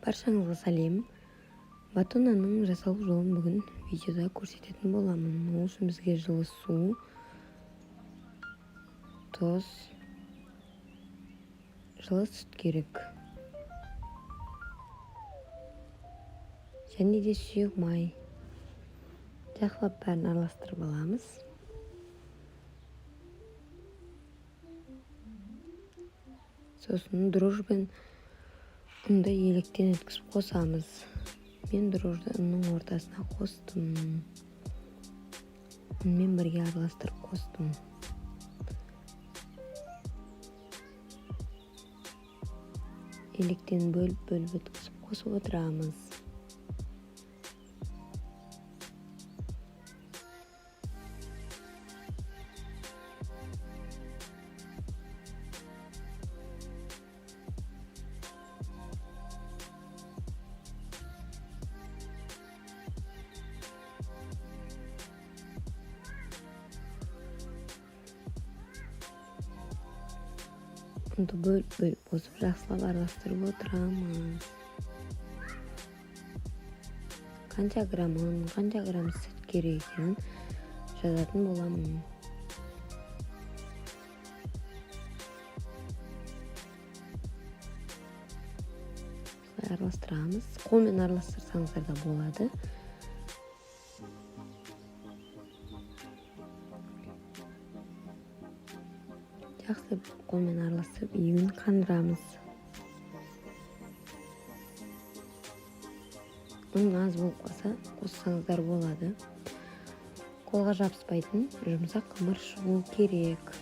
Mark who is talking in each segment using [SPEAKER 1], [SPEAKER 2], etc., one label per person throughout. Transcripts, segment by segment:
[SPEAKER 1] Баршаңызға сәлем. Батонаның жасалу жолын бүгін видеода көрсететін боламын. Ол үшін бізге жылы су, тұз, жылы сүт керек. Және де сұйық май. Жақсылап бәрін араластырып аламыз. Сосын дрожжбен ұнды електен өткізіп қосамыз. Мен дрожжды ұнның ортасына қостым. Ұнмен бірге араластырып қостым. Електен бөліп өткізіп қосып отырамыз. Ұнды бөліп қосып жақсылап араластырып отырамыз. Қанша грамм ұн, қанша грамм сүт керек екенін жазатын боламын. Араластырамыз. Қолмен араластырсаңыздар да болады. Жақсы қолмен араластырып июін қандырамыз. Ұн аз болып қалса қоссаңыздар болады. Қолға жабыспайтын жұмсақ қамыр шығу керек.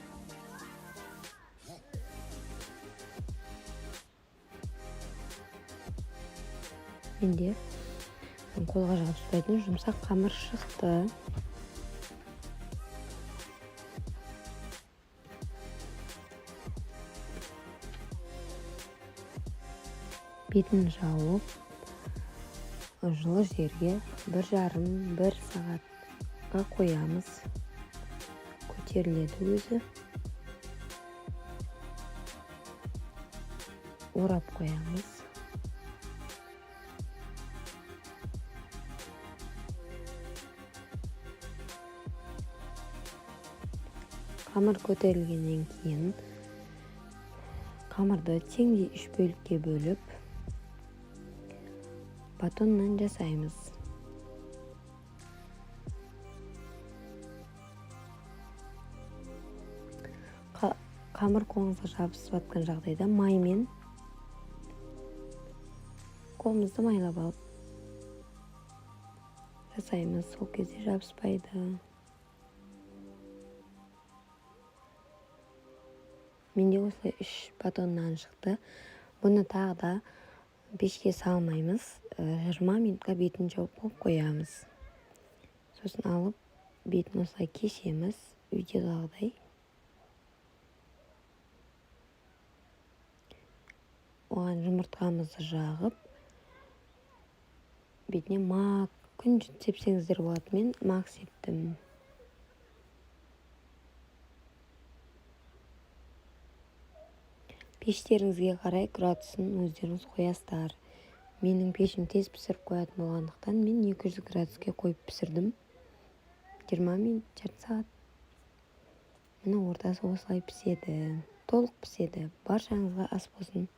[SPEAKER 1] Менде қолға жабыспайтын жұмсақ қамыр шықты. Бетін жауып, жылы жерге 1,5-1 сағатқа қоямыз. Көтеріледі өзі. Орап қоямыз. Қамыр көтерілгеннен кейін қамырды теңдей 3 бөлікке бөліп батоннан жасаймыз. Қамыр қолыңызға жабысып жатқан жағдайда маймен қолымызды майлап алып жасаймыз. Сол кезде жабыспайды. Менде осылай 3 батоннан шықты. Бұны тағы да пешке салмаймыз. 20 минутқа бетін жауып қоямыз. Сосын алып, бетін осылай кесеміз. Видеодағыдай. Оған жұмыртқамызды жағып, бетіне мак, күнжіт сепсеңіздер болады. Мен мак септім. Пештеріңізге қарай градусын өздеріңіз қоясыздар. Менің пешім тез пісіріп қоятын болғандықтан мен 200 градуске қойып пісірдім. 20 минут, жарты сағат. Мына ортасы осылай піседі. Толық піседі. Баршаңызға ас болсын.